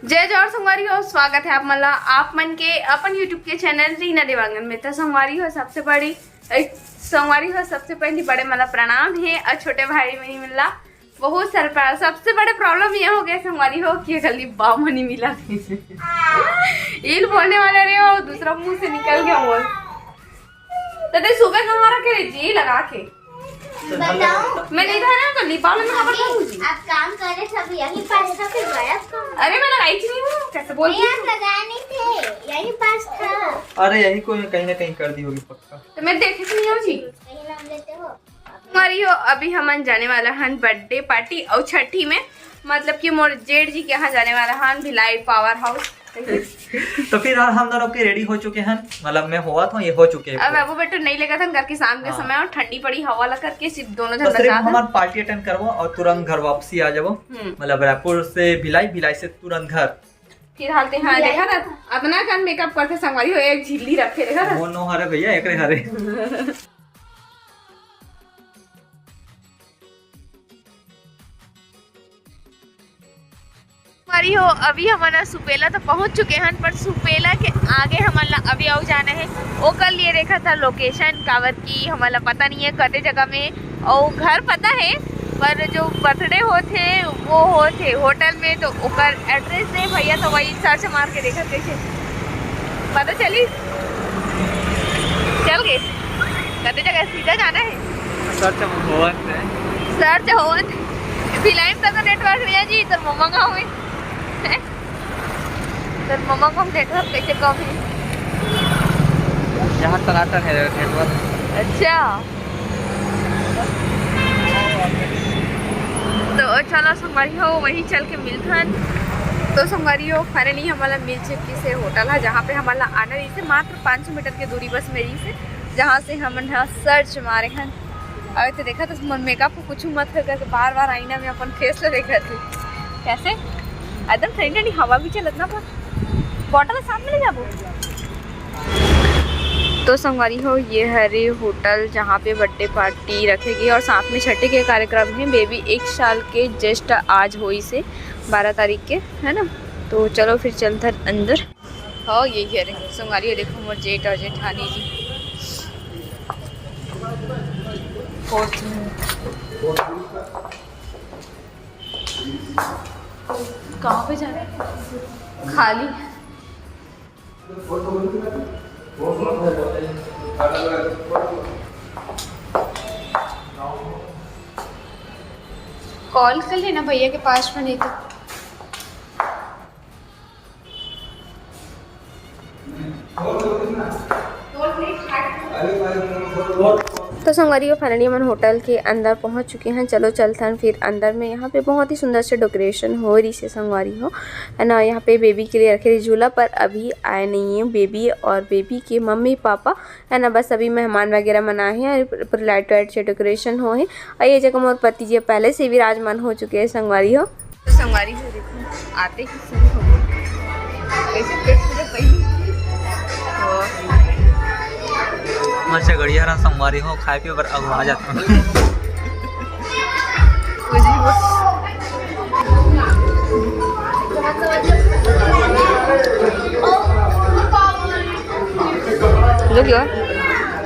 जय जोर संगवारी हो, स्वागत है आप मला आप मन के अपन यूट्यूब के चैनल रीना देवांगन में। तो संगवारी हो सबसे पहली बड़े मला प्रणाम है और छोटे भाई में मिला बहुत सरप्राइज। सबसे बड़े प्रॉब्लम ये हो गया संगवारी हो कि गली बाम नहीं मिला ईल बोलने वाले रहे हो, दूसरा मुंह से निकल गया बोल। तो सुबह हमारा के जी लगा के बताओ मैं नहीं था ना तो लिपा में खबर था मुझे। आप काम करे सब यही पास था फिर गया था। अरे मैं लगाई थी नहीं हूँ कैसे बोल नहीं आप लगाए नहीं थे, यही पास था। अरे यही कोई कहीं ना कहीं कर दी होगी पक्का। तो मैं देखे नहीं हूँ जी। कहीं नाम लेते हो हमारी हो अभी हम जाने वाला हन बर्थडे पार्टी और छठी में, मतलब कि मोर जेठ जी के यहाँ जाने वाला हन भिलाई पावर हाउस। तो फिर हम दोनों के रेडी हो चुके हैं, मतलब मैं हुआ था ये हो चुके हैं। अब बाबू बेटो नहीं लगा था घर के शाम के समय और ठंडी पड़ी हवा लगा करके सिर्फ दोनों जन तो सिर्फ बचा था। हमारा पार्टी अटेंड करवा और तुरंत घर वापसी आ जाओ। मतलब रायपुर से भिलाई, भिलाई से तुरंत घर। फिर हालते हाँ देखा था अपना कान मेकअप करते संगवारी हो एक झिल्ली रखे देखा था। वो नो हरे भैया एक हरे। हो अभी हमारा सुपेला तो पहुंच चुके हैं, पर सुपेला के आगे हमारा अभी आओ जाना है। वो कल ये देखा था लोकेशन कावर की, हमारा पता नहीं है कते जगह में और घर पता है, पर जो बर्थडे होते वो होते होटल में तो ओकर एड्रेस दे भैया, तो वही सर्च मार के देखा देखे पता चली चल गए कते जगह सीधा जाना है। सर्च होवन भिलाई में तो नेटवर्क भैया जी तो मम्मा का हुए तो मम्मा को हम नेटवर्क कैसे कम है यहाँ टनाटन है नेटवर्क। अच्छा तो चलो संगवारी हो वहीं चल के मिलथन। तो संगवारी हो फाइनली हमारा मिल चुकी से होटल है जहाँ पे हमारा आना रही से मात्र 500 मीटर की दूरी बस मेरी से, जहाँ से हम सर्च मारे हैं। अभी तो देखा तो मेकअप को कुछ मत करके बार बार आईना में अपन फेस ले देखा थे कैसे एकदम ठंडी ठंडी हवा भी चलत ना, पर बॉटल सामने ले जाबो। तो संगवारी हो ये हरे होटल जहाँ पे बर्थडे पार्टी रखेगी और साथ में छठे के कार्यक्रम है। बेबी 1 साल के जस्ट आज हुई से 12 तारीख के है ना। तो चलो फिर चलते अंदर। हाँ यही हरे संगवारी हो देखो मोर जेठ और जेठानी जी कहाँ पे जा रहे हैं खाली। कॉल कर लेना भैया के पास में, नहीं तो संगवारी हो फाइनली हम होटल के अंदर पहुंच चुके हैं। चलो चलते हैं फिर अंदर में। यहाँ पे बहुत ही सुंदर से डेकोरेशन हो रही से संगवारी हो है ना। यहाँ पे बेबी के लिए रखे रही झूला, पर अभी आए नहीं है बेबी और बेबी के मम्मी पापा है ना। बस अभी मेहमान वगैरह मनाए हैं, पूरी लाइट वाइट से डेकोरेशन हो है। और ये जगह मोर पति जी पहले से विराजमान हो चुके हैं संगवारी हो। तो संगवारी हो देखो आते ही शुरू हो मस्त गड़िया रहा संगवारी हो खाए पिए पर आ जाता हूँ।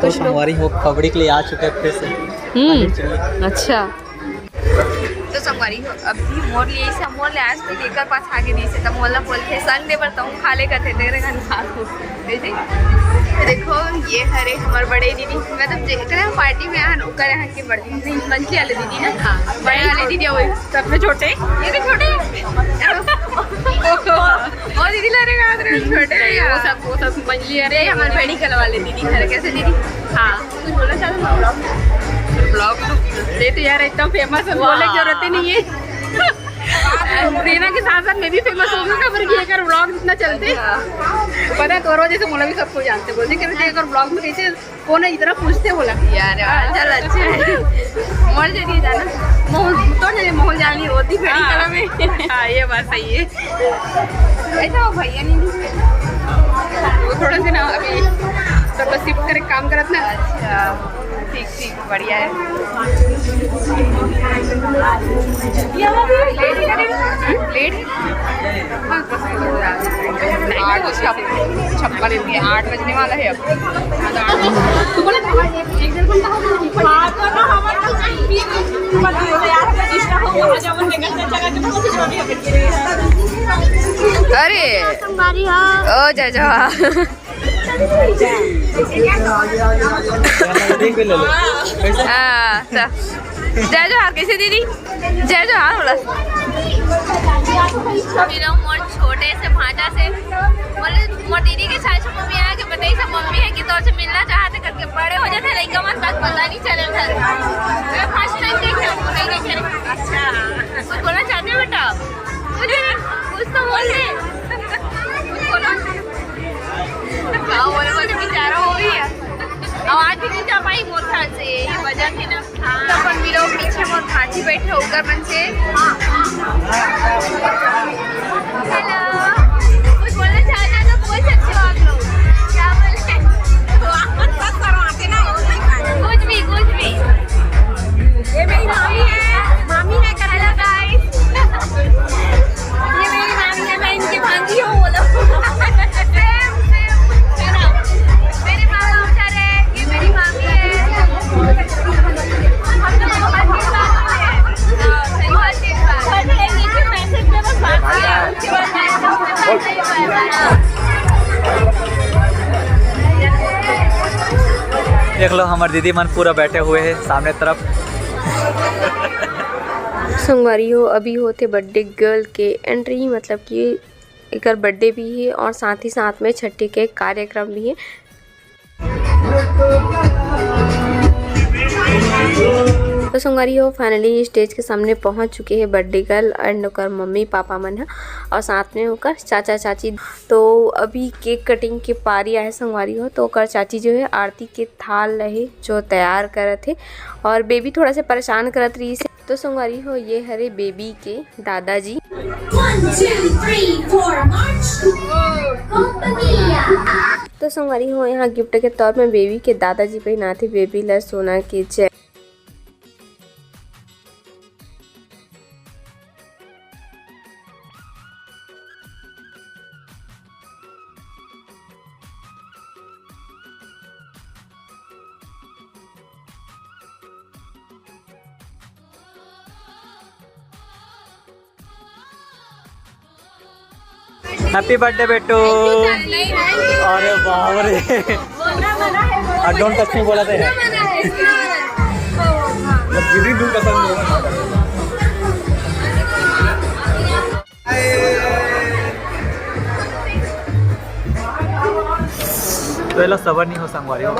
तो संगवारी हो खबड़ी के लिए आ चुके हैं फिर से। अच्छा तो संगवारी हो अभी मोर लिए से मोर ले आज तो लेकर पास आगे दी से तो मोला बोलते संग दे पर तुम खा ले करते तेरे घर खा हो ऐसे। तो देखो ये हरे हमारे बड़े दीदी, मतलब जेकर पार्टी में आन ओकर यहाँ के बड़ी दीदी मंथली वाले दीदी ना। हाँ बड़े वाले दीदी वो सब में छोटे ये तो छोटे और दीदी लड़े का छोटे वो सब मंथली। अरे हमारे मेडिकल वाले दीदी हरे कैसे दीदी। हाँ कुछ बोलना चाहते हो ब्लॉग ये तो यार एकदम फेमस है, बोलने की जरूरत ही नहीं है। रीना के साथ साथ मैं भी फेमस हो गया पर ये अगर ब्लॉग जितना चलते पता है तो जैसे मोला भी सबको जानते बोलते कि अगर ब्लॉग में कैसे कौन है इतना पूछते बोला यार चल अच्छा है मोल जरिए जाना तो मोल जानी होती खड़ी कला में। हाँ ये बात सही है। ऐसा वो भैया नहीं वो थोड़ा सी ना अभी सब शिफ्ट करे काम करत ना। अच्छा ठीक ठीक बढ़िया है। लेट 56 रुपये 8 बजने वाला है अब। अरे ओ जा जा जय जोहार कैसे दीदी जय जोहार बोला मोर छोटे से भांजा से बोले मोर दीदी के साथ मम्मी आया के बताई सब मम्मी है कि तौर से मिलना चाहते करके बड़े हो जाते लड़का मन बात पता नहीं चले था मैं फर्स्ट टाइम देखे हमको नहीं देखे। अच्छा कुछ बोलना चाहते हो बेटा कुछ तो बोल दे बोले बोले बेचारा हो रही है आवाज भी नहीं जा पाई मोर ख्याल से ये वजह थी ना। अपन भी लोग पीछे मोर भांजी बैठे होकर मन से हेलो कुछ बोलना चाहते हो तो बोल सकते हो आप लोग क्या बोले कुछ भी ये मेरी मामी है हेलो गाइस ये मेरी मामी है मैं इनकी भांजी हूँ बोलो देख लो हमारे दीदी मन पूरा बैठे हुए हैं सामने तरफ। संगवारी हो अभी होते बर्थडे गर्ल के एंट्री मतलब कि एक बर्थडे भी है और साथ ही साथ में छठी के कार्यक्रम भी है। तो संगवारी हो फाइनली स्टेज के सामने पहुंच चुके हैं बर्थडे गर्ल एंड ओकर मम्मी पापा मन है और साथ में होकर चाचा चाची। तो अभी केक कटिंग की पारी आए संगवारी हो तो ओकर चाची जो है आरती के थाल रहे जो तैयार करत थे और बेबी थोड़ा से परेशान करत रही से। तो संगवारी हो ये हरे बेबी के दादाजी। 1, 2, 3, 4 मार्च तो संगवारी हो यहाँ गिफ्ट के तौर में बेबी के दादाजी पहनाते बेबी ला सोना के चेन। हैप्पी बर्थडे बेटू। अरे बाप रे डोंट टच मी बोला था तो ये सबर नहीं हो संगवारी हो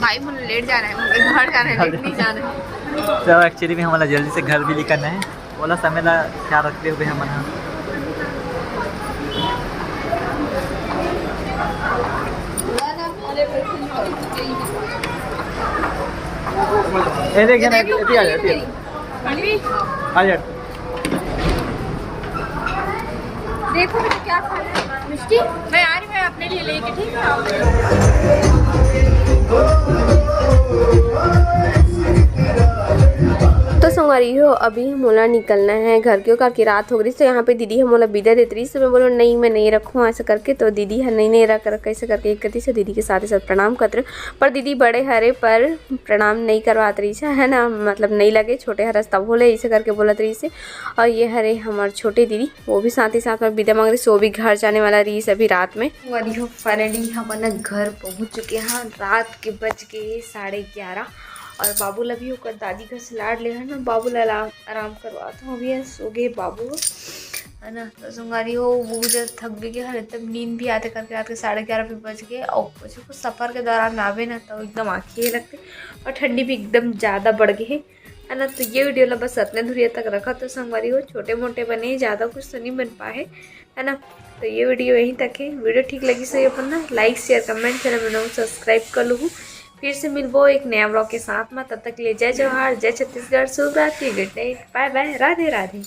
भाई मुझे लेट जाना है मुझे घर जाना है लेट नहीं जाना है। तो एक्चुअली में हमारा जल्दी से घर भी निकलना है बोला समय ला क्या रखते हुए हम ये देखिए ना ये आ जाती है आ जाती देखो मुझे क्या खाना है मिष्टी मैं आ रही मैं अपने लिए लेके ठीक है। तो संगवारी हो अभी मोला निकलना है घर के करके रात हो गई तो यहाँ पे दीदी हम मोला विदा देती रही तो मैं बोलो नहीं मैं नहीं रखूँ ऐसा करके तो दीदी है नहीं रख कैसे करके एक करती से दीदी के साथ ही साथ प्रणाम करते रहे पर दीदी बड़े हरे पर प्रणाम नहीं करवात रही है ना मतलब नहीं लगे छोटे हरस तब बोले ऐसे करके बोलत रही से। और ये हरे हमारे छोटे दीदी वो भी साथ ही साथ में विदा मांग रही सो भी घर जाने वाला रही अभी रात में। संगवारी हो फाइनली हम अपना घर पहुँच चुके हैं रात के बज के 11:30 और बाबू ला भी होकर दादी घर से लाड ले है ना बाबू ला आराम करवाता हूँ अभी सो गए बाबू है ना। तो संगवारी हो वो जब थक भी गए हर तब नींद भी आते करके रात के 11:30 पे बज गए और कुछ सफ़र के दौरान आवे ना तो एकदम आँखें लगते और ठंडी भी एकदम ज़्यादा बढ़ गई है ना। तो ये वीडियो ला बस इतने दूरिया तक रखा तो संगवारी हो छोटे मोटे बने ज़्यादा कुछ तो नहीं बन पाए है ना। तो ये वीडियो यहीं तक है। वीडियो ठीक लगी सही अपन ना लाइक शेयर कमेंट चैनल बनाओ सब्सक्राइब कर लूँ। फिर से मिलबो एक नया ब्लॉग के साथ में तब तक के लिए जय जोहार जय छत्तीसगढ़ शुभ रात्रि good night bye bye Radhe Radhe.